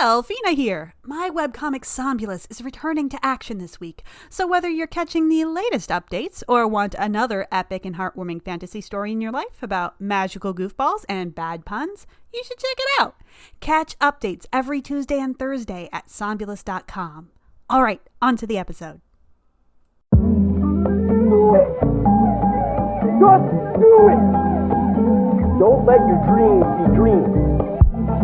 Delphina here. My webcomic Somnolus is returning to action this week, so whether you're catching the latest updates or want another epic and heartwarming fantasy story in your life about magical goofballs and bad puns, you should check it out. Catch updates every Tuesday and Thursday at somnolus.com. All right, on to the episode. Do it! Just do it! Don't let your dreams be dreams.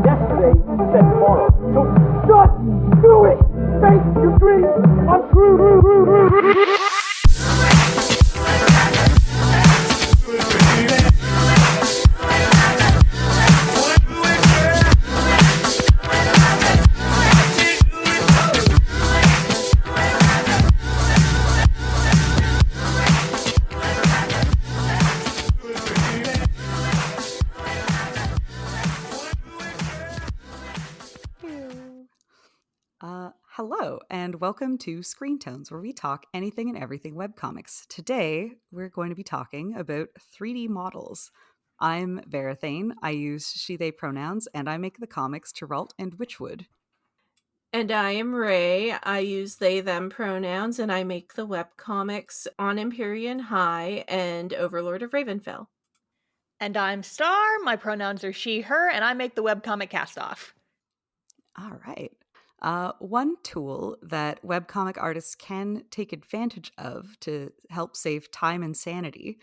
Yesterday said tomorrow. So just do it! Make your dreams untrue! Hello, and welcome to Screen Tones, where we talk anything and everything webcomics. Today, we're going to be talking about 3D models. I'm Verathane. I use she, they pronouns, and I make the comics Teralt and Witchwood. And I am Ray. I use they, them pronouns, and I make the webcomics On Empyrean High and Overlord of Ravenfell. And I'm Star. My pronouns are she, her, and I make the webcomic Castoff. All right. One tool that webcomic artists can take advantage of to help save time and sanity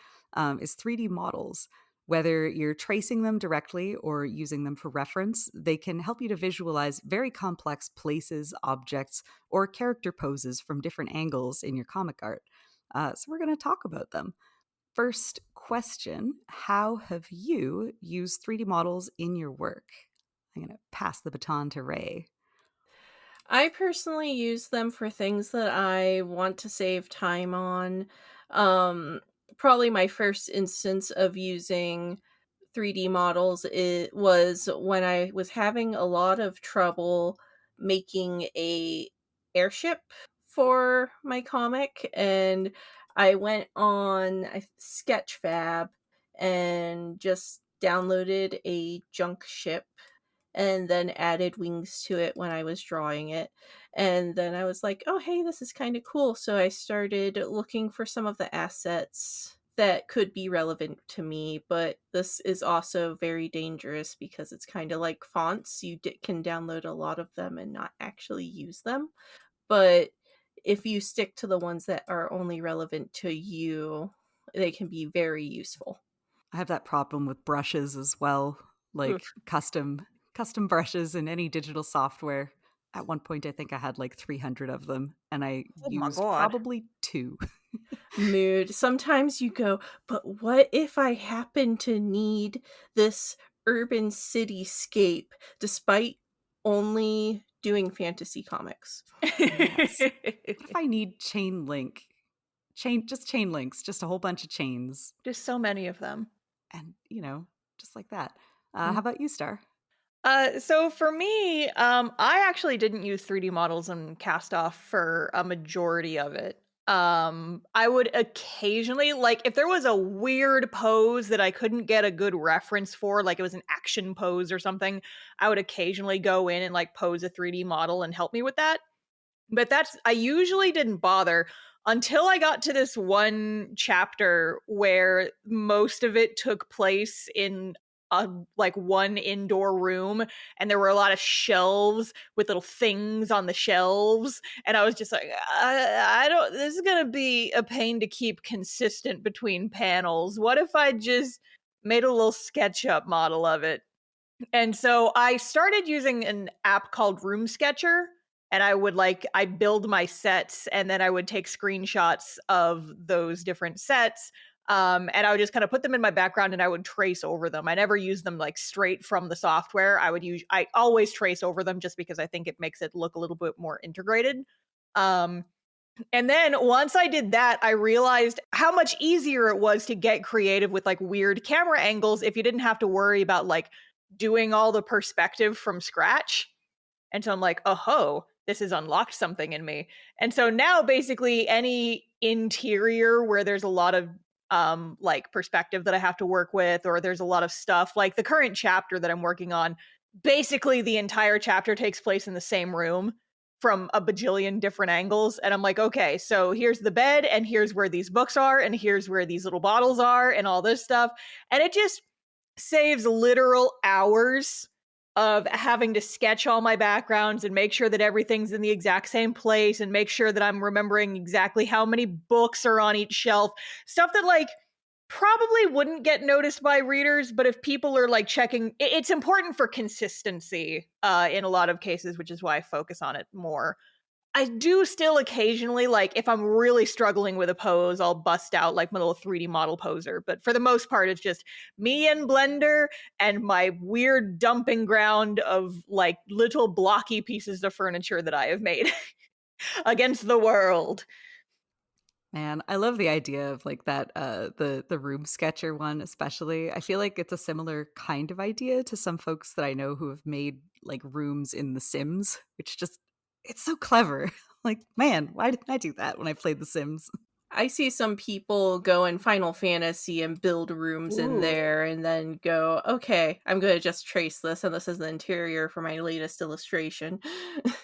is 3D models. Whether you're tracing them directly or using them for reference, they can help you to visualize very complex places, objects, or character poses from different angles in your comic art. So we're going to talk about them. First question, how have you used 3D models in your work? I'm going to pass the baton to Ray. I personally use them for things that I want to save time on. Probably my first instance of using 3D models was when I was having a lot of trouble making a airship for my comic, and I went on Sketchfab and just downloaded a junk ship and then added wings to it when I was drawing it. And then I was like, oh, hey, this is kind of cool. So I started looking for some of the assets that could be relevant to me, but this is also very dangerous because it's kind of like fonts. You can download a lot of them and not actually use them. But if you stick to the ones that are only relevant to you, they can be very useful. I have that problem with brushes as well, like custom brushes in any digital software. At one point, I think I had like 300 of them, and I used probably 2. Mood. Sometimes you go, but what if I happen to need this urban cityscape despite only doing fantasy comics? Yes. What if I need chain links, just a whole bunch of chains. Just so many of them. And, just like that. How about you, Star? So for me, I actually didn't use 3D models in Castoff for a majority of it. I would occasionally, like, if there was a weird pose that I couldn't get a good reference for, like it was an action pose or something, I would occasionally go in and like pose a 3D model and help me with that. But I usually didn't bother until I got to this one chapter where most of it took place in one indoor room, and there were a lot of shelves with little things on the shelves, and I was just like, I don't, this is gonna be a pain to keep consistent between panels. What if I just made a little SketchUp model of it? And so I started using an app called Room Sketcher, and I build my sets, and then I would take screenshots of those different sets. And I would just kind of put them in my background and I would trace over them. I never use them like straight from the software. I always trace over them just because I think it makes it look a little bit more integrated. And then once I did that, I realized how much easier it was to get creative with like weird camera angles if you didn't have to worry about like doing all the perspective from scratch. And so I'm like, oh, this has unlocked something in me. And so now basically any interior where there's a lot of like perspective that I have to work with, or there's a lot of stuff like the current chapter that I'm working on basically the entire chapter takes place in the same room from a bajillion different angles. And I'm like, okay, so here's the bed, and here's where these books are, and here's where these little bottles are, and all this stuff. And it just saves literal hours of having to sketch all my backgrounds and make sure that everything's in the exact same place and make sure that I'm remembering exactly how many books are on each shelf. Stuff that, like, probably wouldn't get noticed by readers, but if people are like checking, it's important for consistency in a lot of cases, which is why I focus on it more. I do still occasionally, like, if I'm really struggling with a pose, I'll bust out like my little 3D model poser. But for the most part, it's just me and Blender and my weird dumping ground of like little blocky pieces of furniture that I have made against the world. Man, I love the idea of like that the room sketcher one especially. I feel like it's a similar kind of idea to some folks that I know who have made like rooms in The Sims, which just it's so clever. Like, man, why didn't I do that when I played The Sims? I see some people go in Final Fantasy and build rooms in Ooh. there and then go, okay, I'm going to just trace this, and this is the interior for my latest illustration.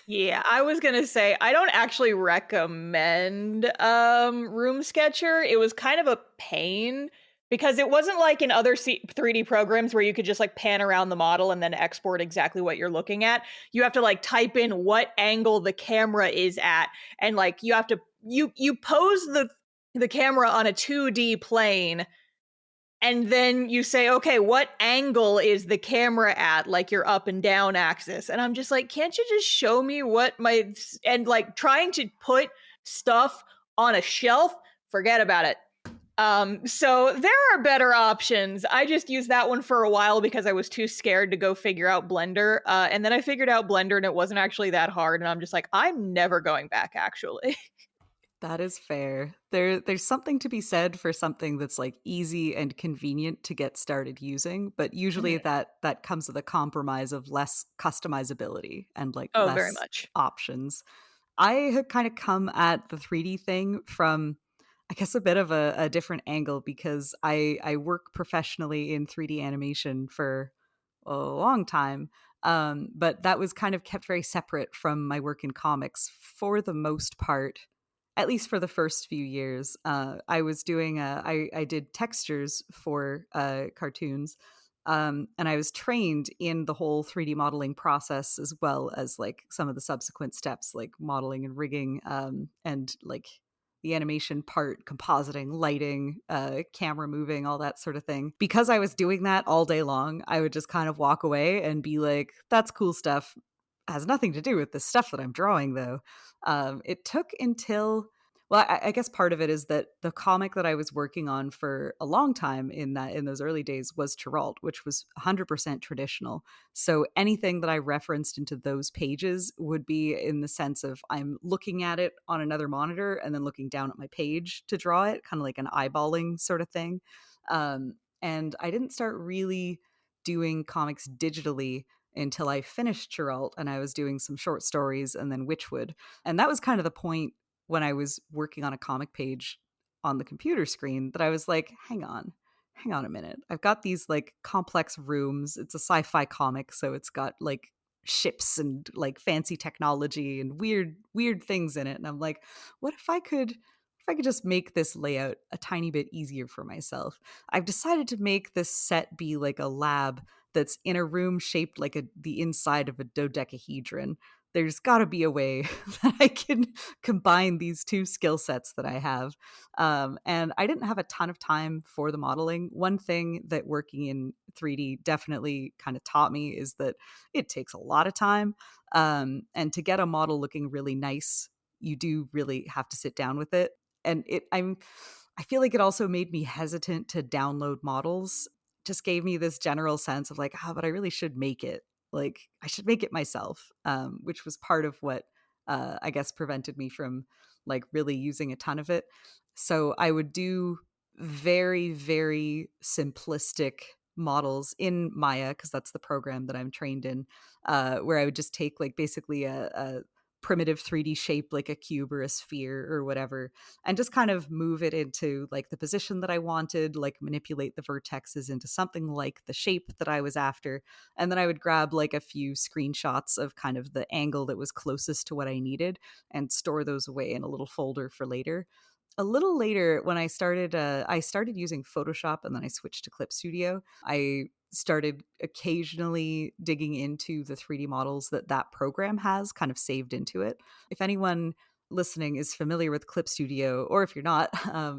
Yeah, I was gonna say I don't actually recommend Room Sketcher. It was kind of a pain because it wasn't like in other 3D programs where you could just like pan around the model and then export exactly what you're looking at. You have to like type in what angle the camera is at, and like you have to you pose the camera on a 2D plane, and then you say, okay, what angle is the camera at, like your up and down axis? And I'm just like, can't you just show me what my, and like trying to put stuff on a shelf, forget about it. So there are better options. I just used that one for a while because I was too scared to go figure out Blender. And then I figured out Blender and it wasn't actually that hard. And I'm just like, I'm never going back, actually. That is fair. There's something to be said for something that's like easy and convenient to get started using, but usually Mhm. that comes with a compromise of less customizability and like Oh, very less much. options. I had kind of come at the 3D thing from, I guess, a bit of a different angle because I work professionally in 3D animation for a long time. But that was kind of kept very separate from my work in comics for the most part, at least for the first few years. I was doing, I did textures for cartoons. And I was trained in the whole 3D modeling process as well as like some of the subsequent steps, like modeling and rigging, and like the animation part, compositing, lighting, camera moving, all that sort of thing. Because I was doing that all day long, I would just kind of walk away and be like, that's cool stuff. Has nothing to do with the stuff that I'm drawing, though. It took until, well, I guess part of it is that the comic that I was working on for a long time in those early days was Geralt, which was 100% traditional. So anything that I referenced into those pages would be in the sense of I'm looking at it on another monitor and then looking down at my page to draw it, kind of like an eyeballing sort of thing. And I didn't start really doing comics digitally until I finished Geralt and I was doing some short stories and then Witchwood. And that was kind of the point when I was working on a comic page on the computer screen that I was like, hang on a minute. I've got these like complex rooms. It's a sci-fi comic, so it's got like ships and like fancy technology and weird things in it. And I'm like, what if I could just make this layout a tiny bit easier for myself? I've decided to make this set be like a lab that's in a room shaped like the inside of a dodecahedron. There's got to be a way that I can combine these two skill sets that I have. And I didn't have a ton of time for the modeling. One thing that working in 3D definitely kind of taught me is that it takes a lot of time. And to get a model looking really nice, you do really have to sit down with it. And I feel like it also made me hesitant to download models. Just gave me this general sense of like, oh, but I really should make it. Like, I should make it myself, which was part of what I guess prevented me from like really using a ton of it. So I would do very, very simplistic models in Maya because that's the program that I'm trained in, where I would just take like basically a primitive 3D shape like a cube or a sphere or whatever, and just kind of move it into like the position that I wanted, like manipulate the vertexes into something like the shape that I was after. And then I would grab like a few screenshots of kind of the angle that was closest to what I needed and store those away in a little folder for later. A little later, when I started using Photoshop and then I switched to Clip Studio. I started occasionally digging into the 3D models that that program has kind of saved into it. If anyone listening is familiar with Clip Studio, or if you're not,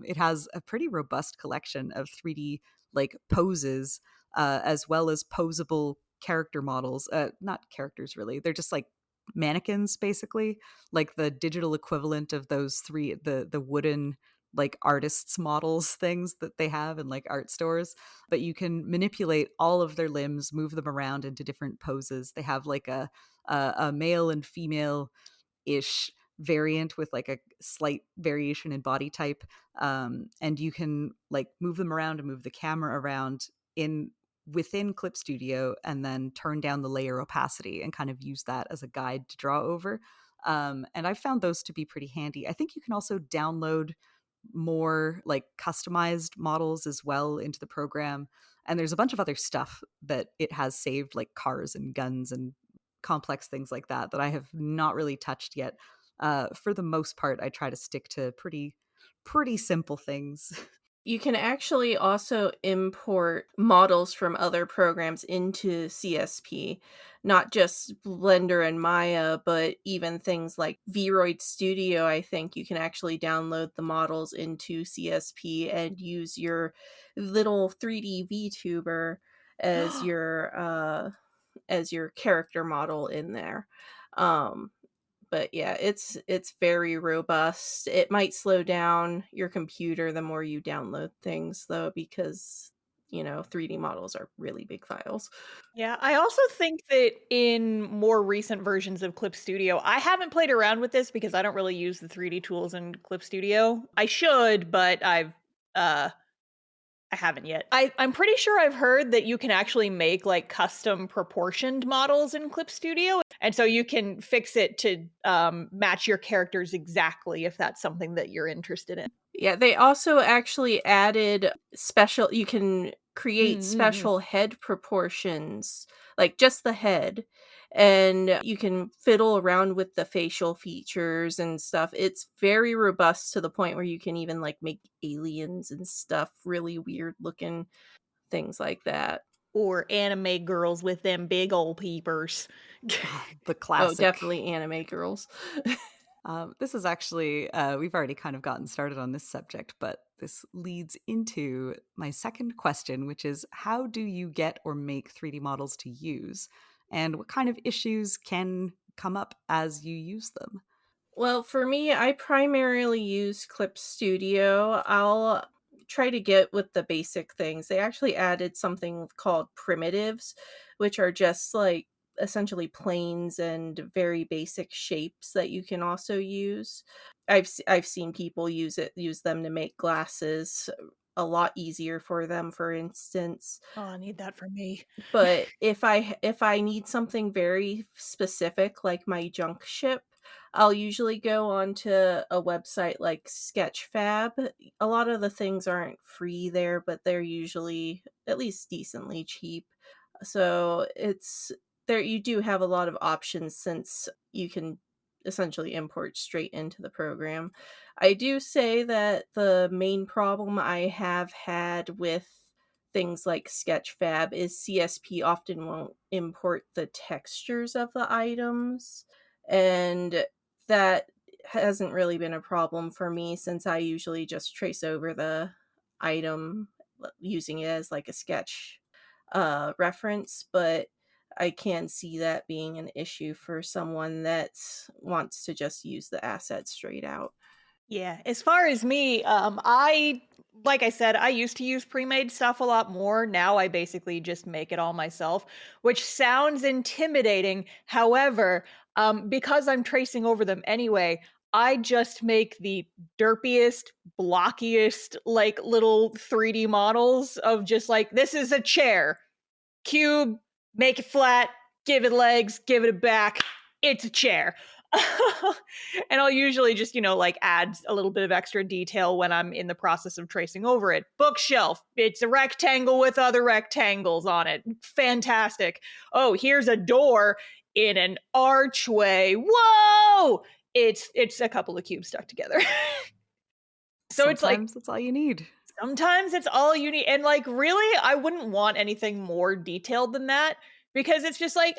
it has a pretty robust collection of 3D like poses, as well as posable character models. Not characters really; they're just like mannequins, basically, like the digital equivalent of those three, the wooden like artists models things that they have in like art stores. But you can manipulate all of their limbs, move them around into different poses. They have like a male and female ish variant with like a slight variation in body type, and you can like move them around and move the camera around in within Clip Studio, and then turn down the layer opacity and kind of use that as a guide to draw over. And I found those to be pretty handy. I think you can also download more like customized models as well into the program. And there's a bunch of other stuff that it has saved, like cars and guns and complex things like that, that I have not really touched yet. For the most part, I try to stick to pretty simple things. You can actually also import models from other programs into CSP, not just Blender and Maya, but even things like Vroid Studio. I think you can actually download the models into CSP and use your little 3D VTuber as your character model in there. Um, but yeah, it's very robust. It might slow down your computer the more you download things though, because 3D models are really big files. Yeah, I also think that in more recent versions of Clip Studio, I haven't played around with this because I don't really use the 3D tools in Clip Studio. I should, but I haven't yet. I'm pretty sure I've heard that you can actually make like custom proportioned models in Clip Studio. And so you can fix it to match your characters exactly if that's something that you're interested in. Yeah, they also actually added you can create Mm-hmm. special head proportions, like just the head, and you can fiddle around with the facial features and stuff. It's very robust to the point where you can even like make aliens and stuff, really weird looking things like that. Or anime girls with them big old peepers. The Oh, classic. definitely anime girls. This is actually, we've already kind of gotten started on this subject, but this leads into my second question, which is how do you get or make 3D models to use? And what kind of issues can come up as you use them? Well, for me, I primarily use Clip Studio. I'll try to get with the basic things. They actually added something called primitives, which are just like essentially planes and very basic shapes that you can also use. I've seen people use them to make glasses a lot easier for them, for instance. Oh, I need that for me. But if I need something very specific like my junk ship, I'll usually go onto a website like Sketchfab. A lot of the things aren't free there, but they're usually at least decently cheap. So it's there you do have a lot of options since you can essentially import straight into the program. I do say that the main problem I have had with things like Sketchfab is CSP often won't import the textures of the items, and that hasn't really been a problem for me since I usually just trace over the item using it as like a sketch reference, but I can see that being an issue for someone that wants to just use the asset straight out. Yeah, as far as me, like I said, I used to use pre-made stuff a lot more. Now I basically just make it all myself, which sounds intimidating. However, because I'm tracing over them anyway, I just make the derpiest, blockiest, like little 3D models of just like, this is a chair, cube, make it flat, give it legs, give it a back. It's a chair. And I'll usually just, like add a little bit of extra detail when I'm in the process of tracing over it. Bookshelf. It's a rectangle with other rectangles on it. Fantastic. Oh, here's a door in an archway. Whoa! It's a couple of cubes stuck together. So it's like, Sometimes that's all you need. sometimes it's all you need. And like, really, I wouldn't want anything more detailed than that, because it's just like,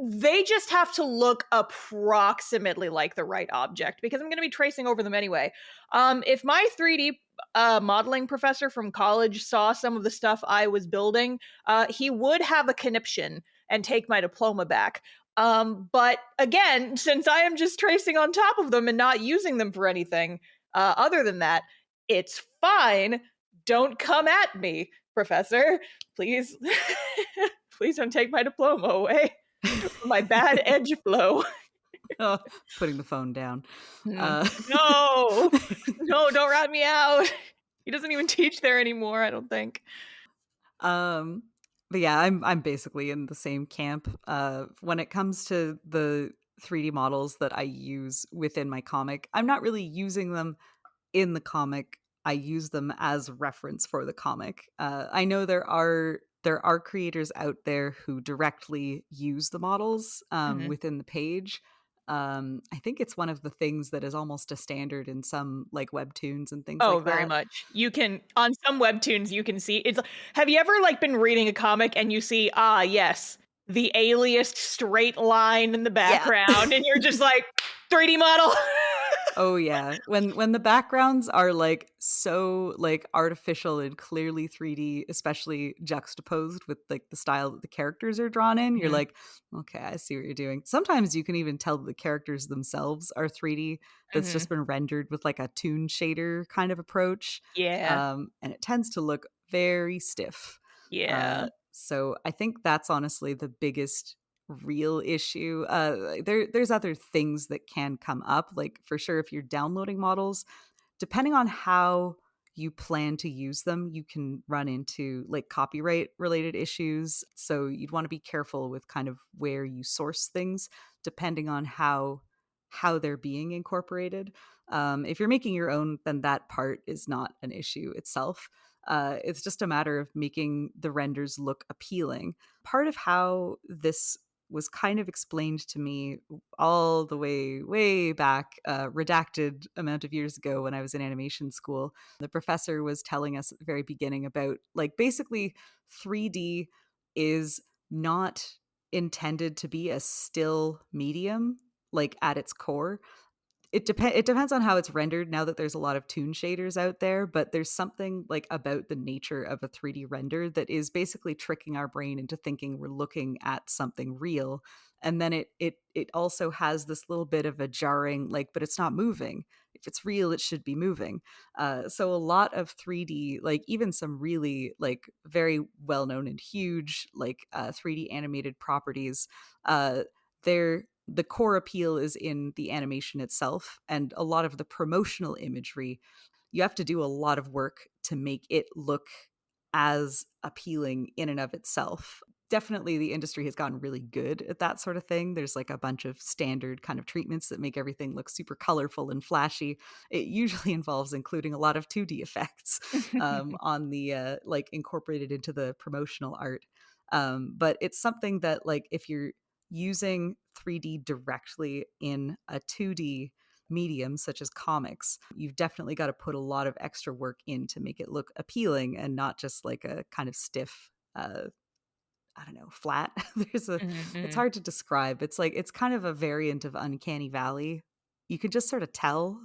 they just have to look approximately like the right object, because I'm going to be tracing over them anyway. If my 3D modeling professor from college saw some of the stuff I was building, he would have a conniption and take my diploma back. But again, since I am just tracing on top of them and not using them for anything other than that, it's fine. Don't come at me, professor. Please, please don't take my diploma away. My bad edge flow. Oh, putting the phone down. No, no, don't rat me out. He doesn't even teach there anymore, I don't think. But yeah, I'm basically in the same camp. When it comes to the 3D models that I use within my comic, I'm not really using them in the comic. I use them as reference for the comic. I know there are creators out there who directly use the models within the page. I think it's one of the things that is almost a standard in some like webtoons and things Oh, like very that. much. You can, on some webtoons, you can see it's. Have you ever like been reading a comic and you see, yes, the aliased straight line in the Yeah. background, and you're just like, 3D model. Oh yeah. When the backgrounds are like so like artificial and clearly 3D, especially juxtaposed with like the style that the characters are drawn in, you're like, okay, I see what you're doing. Sometimes you can even tell that the characters themselves are 3D that's just been rendered with like a toon shader kind of approach. Yeah. And it tends to look very stiff. Yeah. So I think that's honestly the biggest real issue. There's other things that can come up, like for sure if you're downloading models, depending on how you plan to use them, you can run into like copyright related issues. So you'd want to be careful with kind of where you source things depending on how they're being incorporated. If you're making your own, then that part is not an issue itself. It's just a matter of making the renders look appealing. Part of how this was kind of explained to me all the way back, redacted amount of years ago when I was in animation school. The professor was telling us at the very beginning about like basically 3D is not intended to be a still medium like at its core. It depends on how it's rendered now that there's a lot of toon shaders out there, but there's something like about the nature of a 3D render that is basically tricking our brain into thinking we're looking at something real. And then it also has this little bit of a jarring like, but it's not moving. If it's real, it should be moving. So a lot of 3D, like even some really like very well known and huge like 3D animated properties, they're the core appeal is in the animation itself, and a lot of the promotional imagery, you have to do a lot of work to make it look as appealing in and of itself. Definitely the industry has gotten really good at that sort of thing. There's like a bunch of standard kind of treatments that make everything look super colorful and flashy. It usually involves including a lot of 2D effects on the like incorporated into the promotional art. But it's something that like if you're using 3D directly in a 2D medium such as comics, you've definitely got to put a lot of extra work in to make it look appealing and not just like a kind of stiff I don't know, flat. It's hard to describe. It's like it's kind of a variant of Uncanny Valley. You could just sort of tell.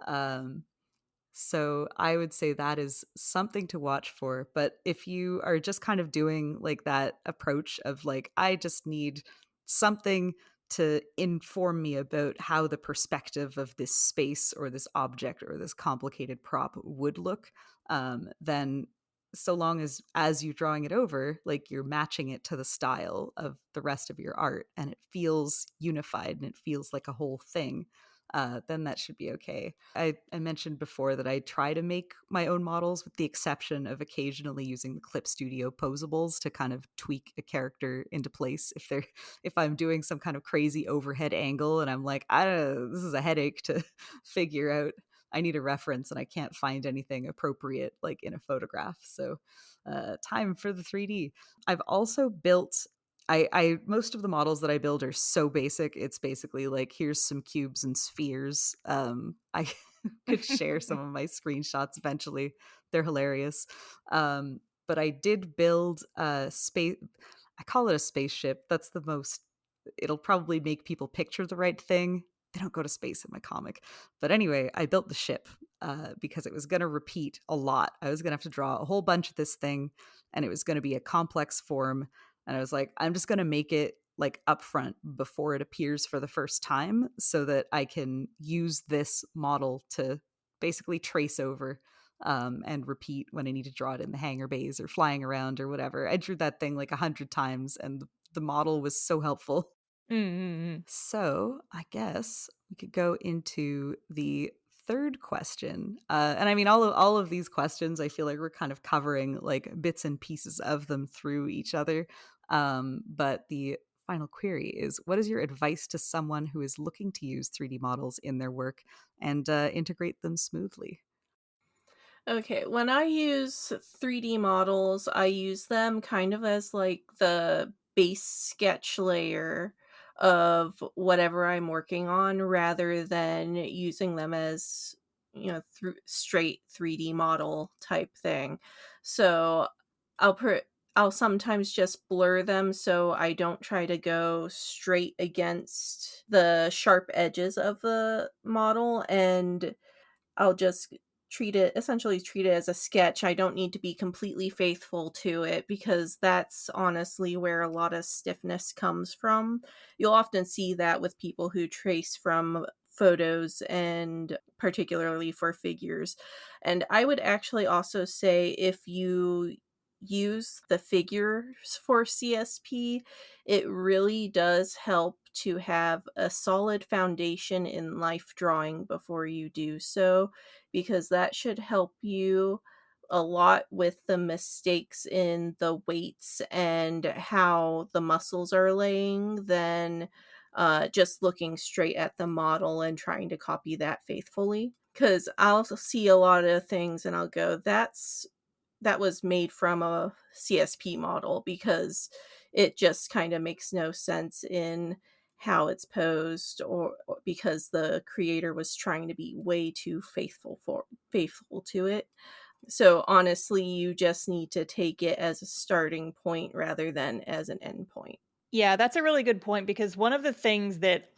Um so I would say that is something to watch for. But if you are just kind of doing like that approach of like, I just need something to inform me about how the perspective of this space or this object or this complicated prop would look, then so long as you're drawing it over, like you're matching it to the style of the rest of your art and it feels unified and it feels like a whole thing, then that should be okay. I mentioned before that I try to make my own models, with the exception of occasionally using the Clip Studio posables to kind of tweak a character into place if I'm doing some kind of crazy overhead angle and I'm like, I don't know, this is a headache to figure out. I need a reference and I can't find anything appropriate like in a photograph. So time for the 3D. I've also built I most of the models that I build are so basic. It's basically like, here's some cubes and spheres. I could share some of my screenshots eventually. They're hilarious. But I did build a space. I call it a spaceship. That's the most. It'll probably make people picture the right thing. They don't go to space in my comic. But anyway, I built the ship because it was going to repeat a lot. I was going to have to draw a whole bunch of this thing, and it was going to be a complex form. And I was like, I'm just going to make it like upfront before it appears for the first time so that I can use this model to basically trace over and repeat when I need to draw it in the hangar bays or flying around or whatever. I drew that thing like 100 times and the model was so helpful. Mm-hmm. So I guess we could go into the third question. And I mean, all of these questions, I feel like we're kind of covering like bits and pieces of them through each other. But the final query is, what is your advice to someone who is looking to use 3D models in their work and integrate them smoothly? Okay, when I use 3D models, I use them kind of as like the base sketch layer of whatever I'm working on rather than using them as, through straight 3D model type thing. So I'll put I'll sometimes just blur them so I don't try to go straight against the sharp edges of the model, and I'll just treat it as a sketch. I don't need to be completely faithful to it because that's honestly where a lot of stiffness comes from. You'll often see that with people who trace from photos, and particularly for figures. And I would actually also say, if you use the figures for CSP, it really does help to have a solid foundation in life drawing before you do so, because that should help you a lot with the mistakes in the weights and how the muscles are laying than just looking straight at the model and trying to copy that faithfully. Because I'll see a lot of things and I'll go, that was made from a CSP model, because it just kind of makes no sense in how it's posed, or because the creator was trying to be way too faithful to it. So honestly, you just need to take it as a starting point rather than as an end point. Yeah, that's a really good point, because one of the things that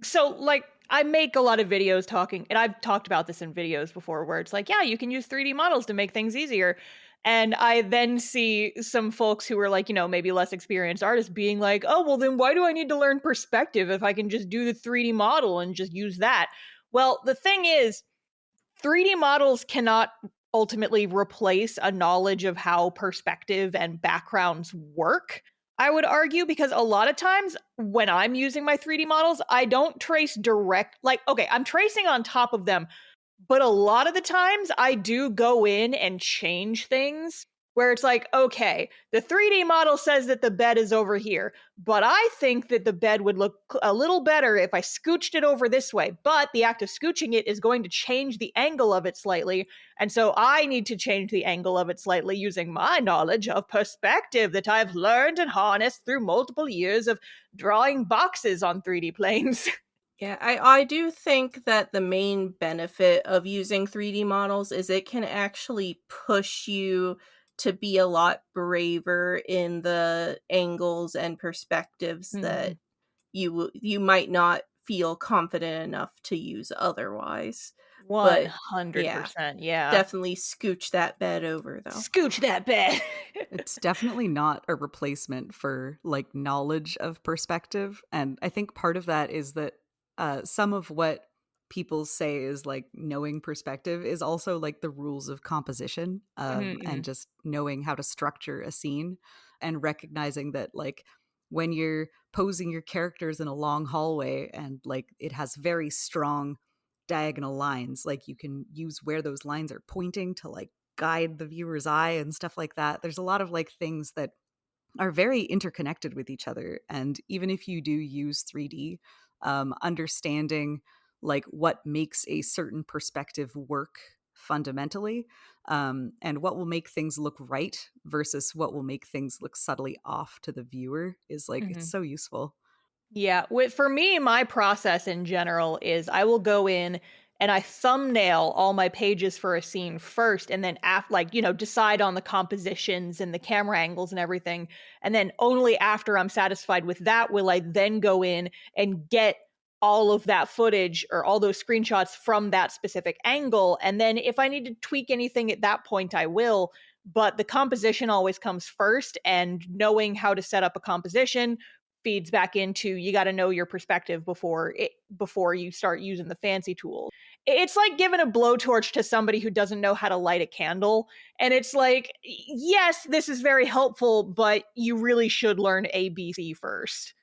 so like I make a lot of videos talking, and I've talked about this in videos before, where it's like, yeah, you can use 3D models to make things easier. And I then see some folks who are like, maybe less experienced artists being like, oh, well, then why do I need to learn perspective if I can just do the 3D model and just use that? Well, the thing is, 3D models cannot ultimately replace a knowledge of how perspective and backgrounds work, I would argue, because a lot of times when I'm using my 3D models, I don't trace direct, like, okay, I'm tracing on top of them, but a lot of the times I do go in and change things where it's like, okay, the 3D model says that the bed is over here, but I think that the bed would look a little better if I scooched it over this way. But the act of scooching it is going to change the angle of it slightly. And so I need to change the angle of it slightly using my knowledge of perspective that I've learned and harnessed through multiple years of drawing boxes on 3D planes. Yeah, I do think that the main benefit of using 3D models is it can actually push you to be a lot braver in the angles and perspectives that you might not feel confident enough to use otherwise. But yeah, 100%. Yeah. definitely scooch that bed over though. Scooch that bed. It's definitely not a replacement for like knowledge of perspective. And I think part of that is that some of what people say is like knowing perspective is also like the rules of composition, and just knowing how to structure a scene and recognizing that like when you're posing your characters in a long hallway and like it has very strong diagonal lines, like you can use where those lines are pointing to like guide the viewer's eye and stuff like that. There's a lot of like things that are very interconnected with each other. And even if you do use 3D, understanding like what makes a certain perspective work fundamentally, and what will make things look right versus what will make things look subtly off to the viewer is like, it's so useful. Yeah, for me, my process in general is I will go in and I thumbnail all my pages for a scene first, and then like decide on the compositions and the camera angles and everything, and then only after I'm satisfied with that will I then go in and get all of that footage or all those screenshots from that specific angle, and then if I need to tweak anything at that point, I will. But the composition always comes first, and knowing how to set up a composition feeds back into you got to know your perspective before you start using the fancy tools. It's like giving a blowtorch to somebody who doesn't know how to light a candle, and it's like, yes, this is very helpful, but you really should learn ABC first.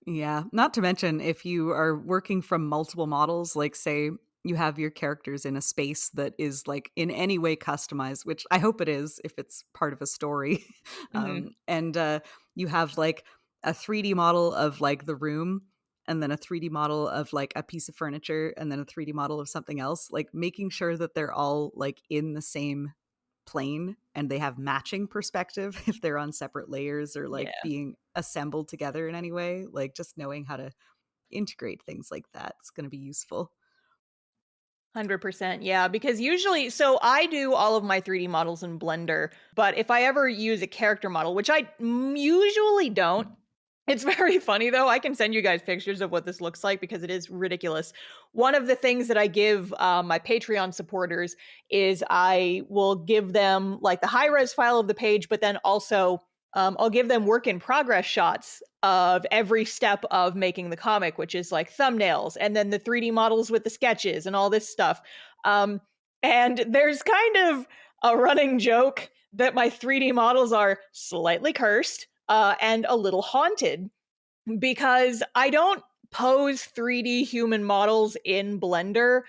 Yeah. Not to mention, if you are working from multiple models, like say you have your characters in a space that is like in any way customized, which I hope it is if it's part of a story. And you have like a 3D model of like the room, and then a 3D model of like a piece of furniture, and then a 3D model of something else, like making sure that they're all like in the same plane and they have matching perspective if they're on separate layers or like Yeah. being assembled together in any way, like just knowing how to integrate things like that is going to be useful. 100%. Yeah, because usually, so I do all of my 3D models in Blender, but if I ever use a character model, which I usually don't, it's very funny though. I can send you guys pictures of what this looks like because it is ridiculous. One of the things that I give my Patreon supporters is I will give them like the high res file of the page, but then also I'll give them work in progress shots of every step of making the comic, which is like thumbnails and then the 3D models with the sketches and all this stuff. And there's kind of a running joke that my 3D models are slightly cursed and a little haunted because I don't pose 3D human models in Blender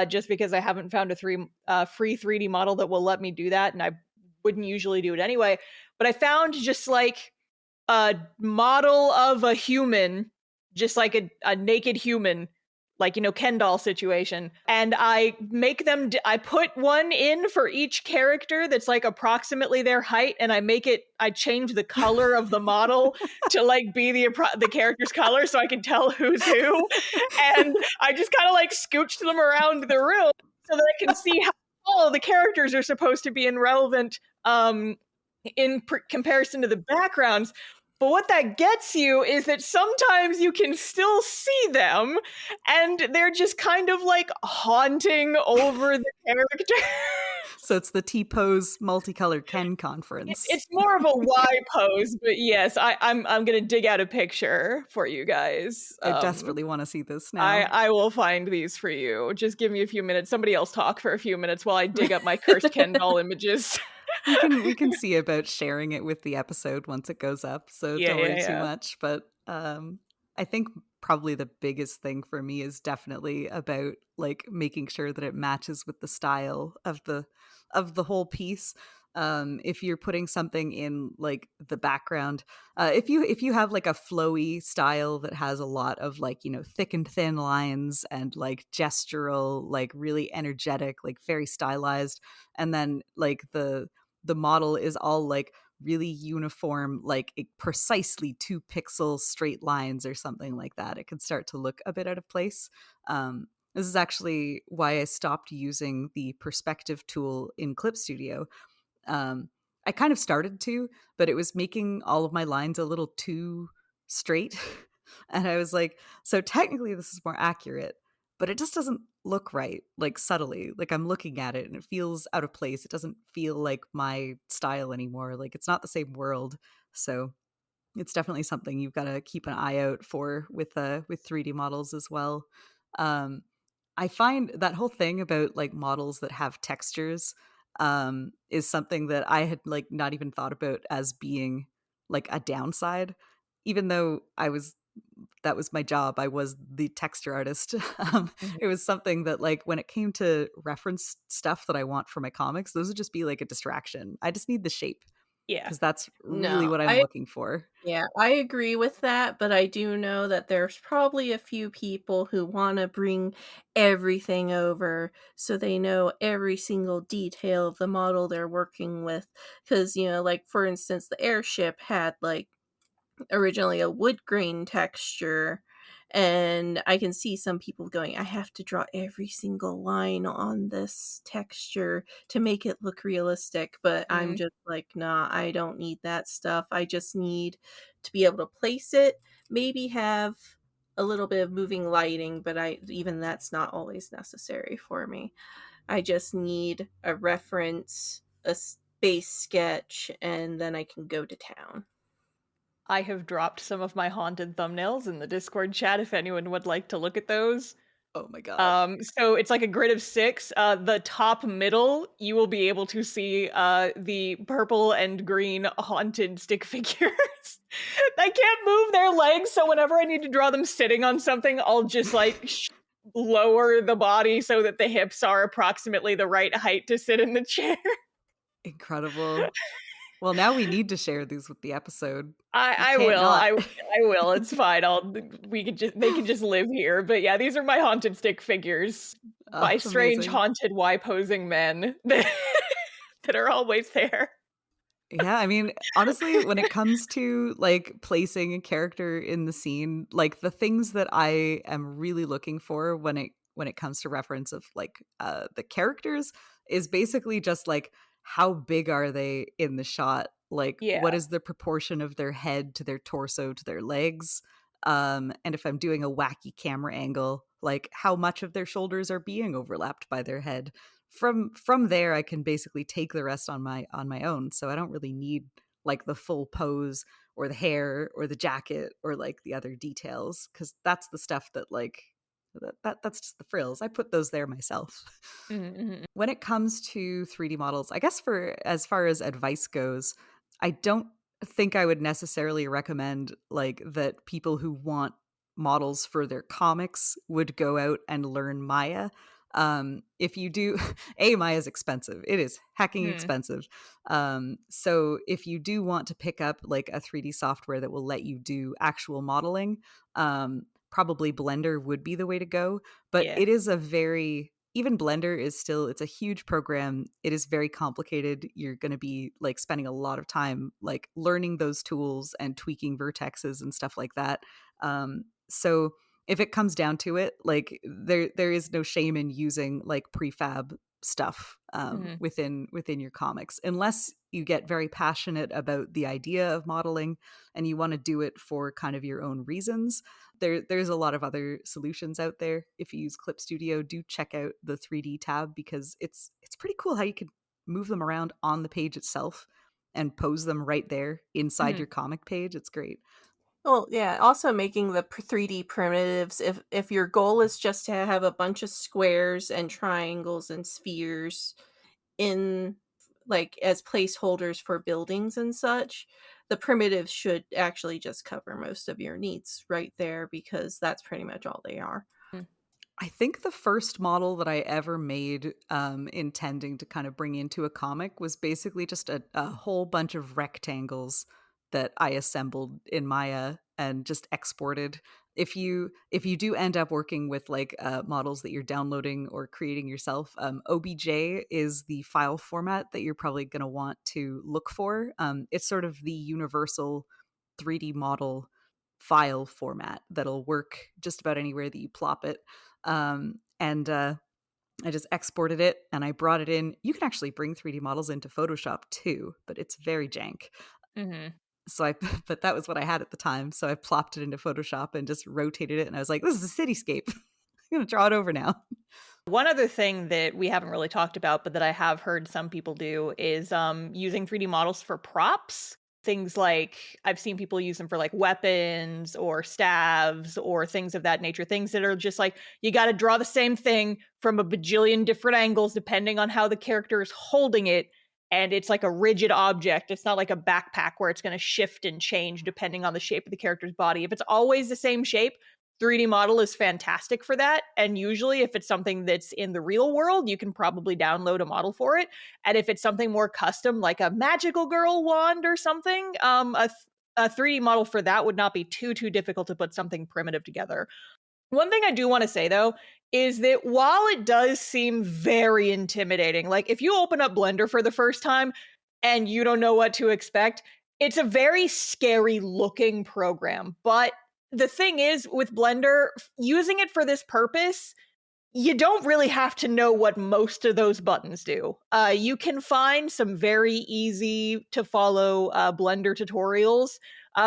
just because I haven't found a free 3D model that will let me do that, and I wouldn't usually do it anyway. But I found just like a model of a human, just like a naked human, like, Ken doll situation. And I make them, I put one in for each character that's like approximately their height. And I change the color of the model to like be the character's color so I can tell who's who. And I just kind of like scooched them around the room so that I can see how all the characters are supposed to be in relevant comparison to the backgrounds. But what that gets you is that sometimes you can still see them and they're just kind of like haunting over the character. So it's the T-Pose multicolored Ken conference. It's more of a Y pose, but yes, I'm gonna dig out a picture for you guys. I desperately want to see this now. I will find these for you. Just give me a few minutes. Somebody else talk for a few minutes while I dig up my cursed Ken doll images. we can see about sharing it with the episode once it goes up, so don't worry too much. But I think probably the biggest thing for me is definitely about like making sure that it matches with the style of the whole piece. If you're putting something in like the background, if you have like a flowy style that has a lot of like thick and thin lines and like gestural, like really energetic, like very stylized, and then like the model is all like really uniform, like precisely 2 pixel straight lines or something like that, it can start to look a bit out of place. This is actually why I stopped using the perspective tool in Clip Studio. I kind of started to, but it was making all of my lines a little too straight. And I was like, so technically this is more accurate, but it just doesn't look right, like subtly. Like I'm looking at it and it feels out of place. It doesn't feel like my style anymore. Like it's not the same world. So it's definitely something you've got to keep an eye out for with 3D models as well. I find that whole thing about like models that have textures is something that I had like not even thought about as being like a downside. even though that was my job, I was the texture artist. It was something that, like, when it came to reference stuff that I want for my comics, those would just be like a distraction. I just need the shape Yeah. because that's really No, what I'm looking for. yeah, I agree with that, but I do know that there's probably a few people who wanna bring everything over so they know every single detail of the model they're working with. Because like, for instance, the airship had, like, originally a wood grain texture, and I can see some people going, I have to draw every single line on this texture to make it look realistic, but I'm Mm. just like, nah, I don't need that stuff. I just need to be able to place it, maybe have a little bit of moving lighting, but I even that's not always necessary for me. I just need a reference, a base sketch, and then I can go to town. I have dropped some of my haunted thumbnails in the Discord chat if anyone would like to look at those. Oh my god. So it's like a grid of 6. The top middle, you will be able to see the purple and green haunted stick figures. I can't move their legs, so whenever I need to draw them sitting on something, I'll just like lower the body so that the hips are approximately the right height to sit in the chair. Incredible. Well, now we need to share these with the episode. I, We I can't will. not. I will. It's fine. They can just live here. But yeah, these are my haunted stick figures by strange Amazing. haunted Y posing men that are always there. Yeah, I mean, honestly, when it comes to like placing a character in the scene, like the things that I am really looking for when it comes to reference of like the characters is basically just like how big are they in the shot? Like Yeah. what is the proportion of their head to their torso to their legs? And if I'm doing a wacky camera angle, like how much of their shoulders are being overlapped by their head? From there I can basically take the rest on my own, so I don't really need like the full pose or the hair or the jacket or like the other details, because that's the stuff that like that's just the frills. I put those there myself. Mm-hmm. When it comes to 3D models, I guess for as far as advice goes, I don't think I would necessarily recommend like that people who want models for their comics would go out and learn Maya. If you do, Maya is expensive. It is hacking Mm. expensive. So if you do want to pick up like a 3D software that will let you do actual modeling, probably Blender would be the way to go. But Yeah. it is a very even Blender is still it's a huge program. It is very complicated. You're going to be like spending a lot of time like learning those tools and tweaking vertexes and stuff like that. So if it comes down to it, like there is no shame in using like prefab stuff Mm-hmm. within your comics, unless you get very passionate about the idea of modeling and you want to do it for kind of your own reasons. There's a lot of other solutions out there. If you use Clip Studio, do check out the 3D tab, because it's pretty cool how you can move them around on the page itself and pose them right there inside Mm-hmm. your comic page. It's great. Well, yeah, also making the 3D primitives, if your goal is just to have a bunch of squares and triangles and spheres in, like, as placeholders for buildings and such, the primitives should actually just cover most of your needs right there, because that's pretty much all they are. I think the first model that I ever made intending to kind of bring into a comic was basically just a whole bunch of rectangles that I assembled in Maya and just exported. If you do end up working with like models that you're downloading or creating yourself, OBJ is the file format that you're probably going to want to look for. It's sort of the universal 3D model file format that'll work just about anywhere that you plop it. And I just exported it and I brought it in. You can actually bring 3D models into Photoshop too, but it's very jank. Mm-hmm. So I, but that was what I had at the time. So I plopped it into Photoshop and just rotated it. And I was like, this is a cityscape. I'm going to draw it over now. One other thing that we haven't really talked about, but that I have heard some people do is using 3D models for props. Things like I've seen people use them for like weapons or staves or things of that nature. Things that are just like you got to draw the same thing from a bajillion different angles depending on how the character is holding it. and it's like a rigid object. It's not like a backpack where it's going to shift and change depending on the shape of the character's body. If it's always the same shape, 3D model is fantastic for that. And usually if it's something that's in the real world, you can probably download a model for it. And if it's something more custom, like a magical girl wand or something, a 3D model for that would not be too difficult to put something primitive together. One thing I do want to say, though, is that while it does seem very intimidating, like if you open up Blender for the first time and you don't know what to expect, it's a very scary looking program. But the thing is, with Blender, using it for this purpose, you don't really have to know what most of those buttons do. You can find some very easy to follow Blender tutorials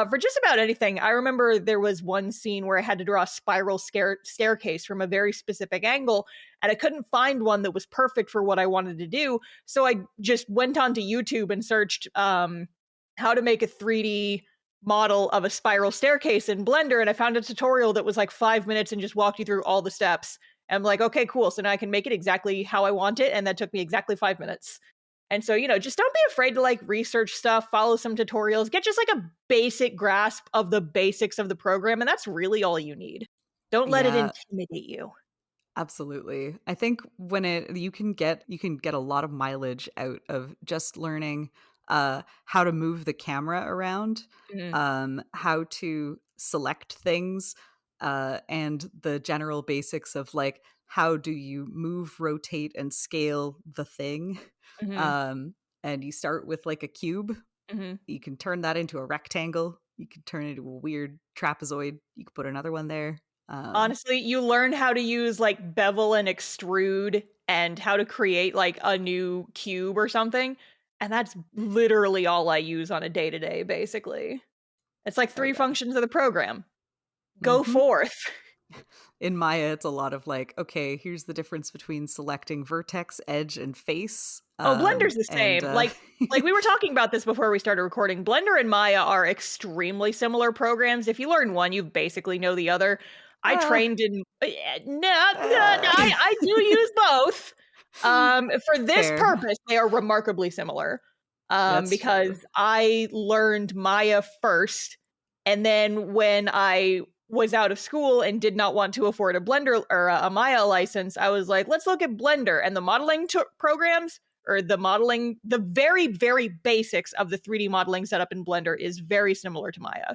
for just about anything. I remember there was one scene where I had to draw a spiral staircase from a very specific angle, and I couldn't find one that was perfect for what I wanted to do. So I just went onto YouTube and searched how to make a 3D model of a spiral staircase in Blender, and I found a tutorial that was like 5 minutes and just walked you through all the steps. I'm like, okay, cool. So now I can make it exactly how I want it. And that took me exactly 5 minutes. And so, just don't be afraid to like research stuff, follow some tutorials, get just like a basic grasp of the basics of the program. And that's really all you need. Don't let it Yeah, intimidate you. absolutely. I think when you can get a lot of mileage out of just learning how to move the camera around, Mhm. how to select things, and the general basics of like how do you move, rotate, and scale the thing. Mhm. Um, and you start with like a cube. Mhm. You can turn that into a rectangle. You can turn it into a weird trapezoid. You can put another one there. Honestly, you learn how to use like bevel and extrude and how to create like a new cube or something. And that's literally all I use on a day to day, basically. It's like Oh 3 yeah. functions of the program. Go Hmm. forth. In Maya, it's a lot of like, okay, here's the difference between selecting vertex, edge, and face. Oh, Blender's the And same. Like we were talking about this before we started recording. Blender and Maya are extremely similar programs. If you learn one, you basically know the other. I uh, trained in no, uh, I do use both. For this fair. purpose, they are remarkably similar. That's true. Because I learned Maya first, and then when I was out of school and did not want to afford a Blender or a Maya license, I was like, let's look at Blender and the modeling programs or the very, very basics of the 3D modeling setup in Blender is very similar to Maya.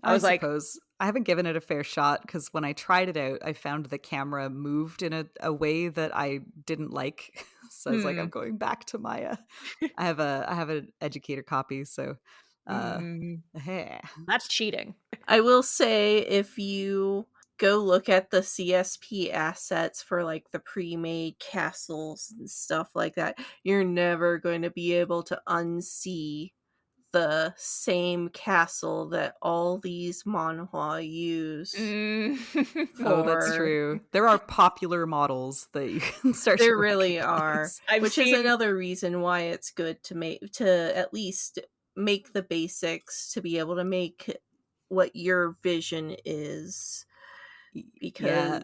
I I was like, suppose I haven't given it a fair shot because when I tried it out, I found the camera moved in a way that I didn't like. So I was like, I'm hmm, going back to Maya. I have an educator copy, so mm, hey. that's cheating. I will say if you go look at the CSP assets for like the pre-made castles and stuff like that, you're never going to be able to unsee the same castle that all these manhwa use Mm. Oh, that's for. true. There are popular models that you can start to There really are, recognize. I've which is seen another reason why it's good to at least make the basics to be able to make what your vision is, Yeah,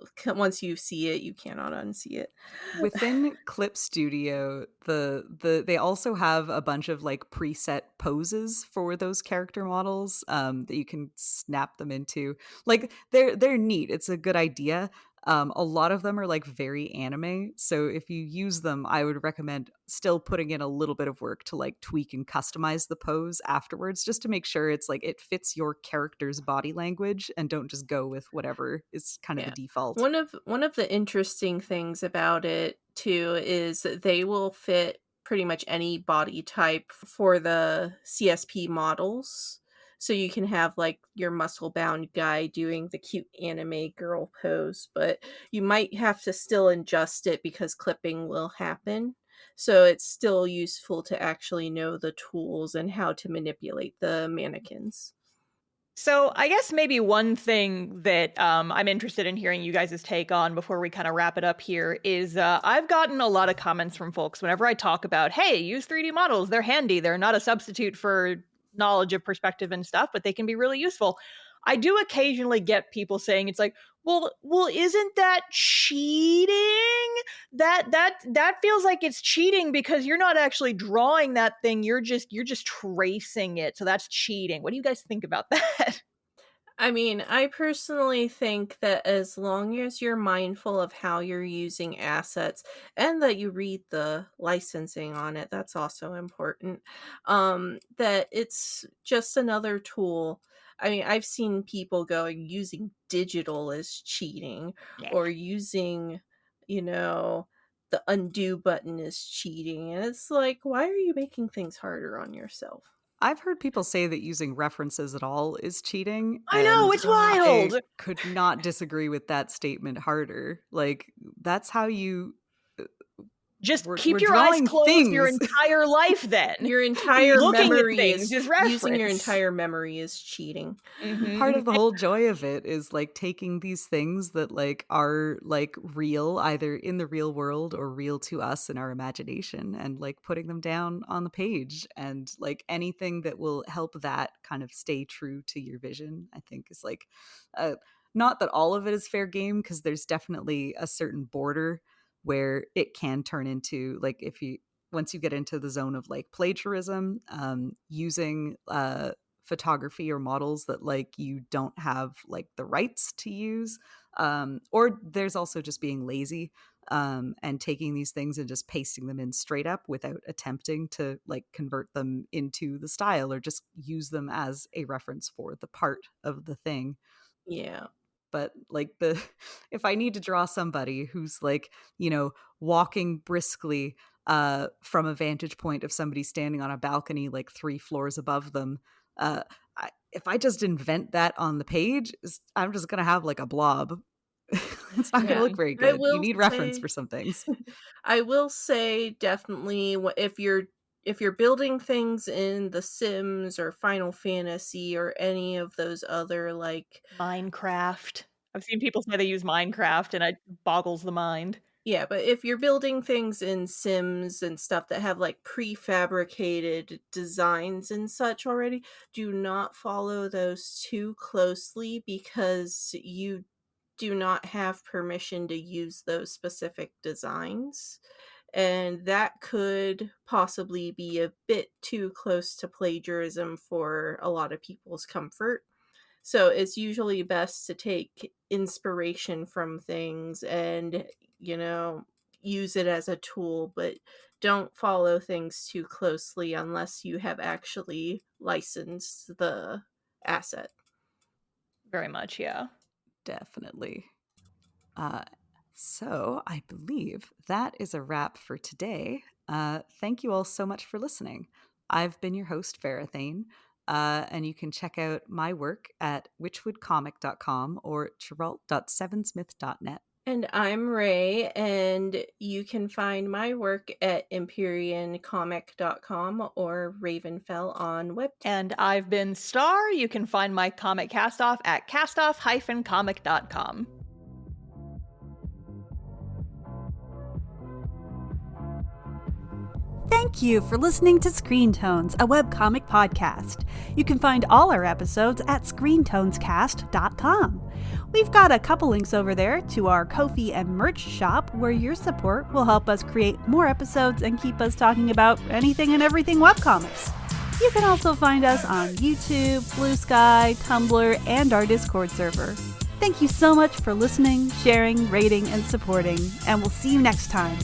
because once you see it, you cannot unsee it. within Clip Studio, they also have a bunch of like preset poses for those character models that you can snap them into. Like they're neat. It's a good idea. A lot of them are like very anime, so if you use them, I would recommend still putting in a little bit of work to like tweak and customize the pose afterwards, just to make sure it's like it fits your character's body language, and don't just go with whatever is kind of the Yeah. default. One of the interesting things about it too is that they will fit pretty much any body type for the CSP models. So you can have like your muscle bound guy doing the cute anime girl pose, but you might have to still adjust it because clipping will happen. So it's still useful to actually know the tools and how to manipulate the mannequins. So I guess maybe one thing that I'm interested in hearing you guys' take on before we kind of wrap it up here is I've gotten a lot of comments from folks whenever I talk about, hey, use 3D models. They're handy. They're not a substitute for knowledge of perspective and stuff, but they can be really useful. I do occasionally get people saying it's like, well, isn't that cheating? That feels like it's cheating because you're not actually drawing that thing. You're just tracing it. So that's cheating. What do you guys think about that? I mean, I personally think that as long as you're mindful of how you're using assets and that you read the licensing on it, that's also important. That it's just another tool. I mean, I've seen people going using digital as cheating or using, you know, the undo button is cheating. And it's like, why are you making things harder on yourself? I've heard people say that using references at all is cheating, I know, and it's I wild. could not disagree with that statement harder. Like, that's how you Just we're keep your eyes drawing closed your things. entire life then. Your entire Looking at memory things is is reference. using your entire memory is cheating. Part of the whole joy of it is like taking these things that like are like real, either in the real world or real to us in our imagination, and like putting them down on the page. And like anything that will help that kind of stay true to your vision, I think is like not that all of it is fair game, because there's definitely a certain border where it can turn into like, if you once you get into the zone of like plagiarism, using photography or models that like you don't have like the rights to use, or there's also just being lazy, and taking these things and just pasting them in straight up without attempting to like convert them into the style or just use them as a reference for the part of the thing. Yeah. But like if I need to draw somebody who's like, walking briskly from a vantage point of somebody standing on a balcony like 3 floors above them, if I just invent that on the page, I'm just gonna have like a blob. It's not gonna Yeah. look very I good. You will need reference say for some things. I will say definitely if you're building things in The Sims or Final Fantasy or any of those other like Minecraft. I've seen people say they use Minecraft and it boggles the mind. yeah, but if you're building things in Sims and stuff that have like prefabricated designs and such already, do not follow those too closely because you do not have permission to use those specific designs. And that could possibly be a bit too close to plagiarism for a lot of people's comfort. So it's usually best to take inspiration from things and, use it as a tool, but don't follow things too closely unless you have actually licensed the asset. Very much, yeah. Definitely. So I believe that is a wrap for today. Thank you all so much for listening. I've been your host, Verathane, and you can check out my work at witchwoodcomic.com or chiralt.sevensmith.net. And I'm Ray, and you can find my work at empyreancomic.com or Ravenfell on Web. And I've been Star. You can find my comic Castoff at castoff-comic.com. Thank you for listening to Screen Tones, a webcomic podcast. You can find all our episodes at screentonescast.com. We've got a couple links over there to our Ko-fi and merch shop where your support will help us create more episodes and keep us talking about anything and everything webcomics. You can also find us on YouTube, Blue Sky, Tumblr, and our Discord server. Thank you so much for listening, sharing, rating, and supporting, and we'll see you next time.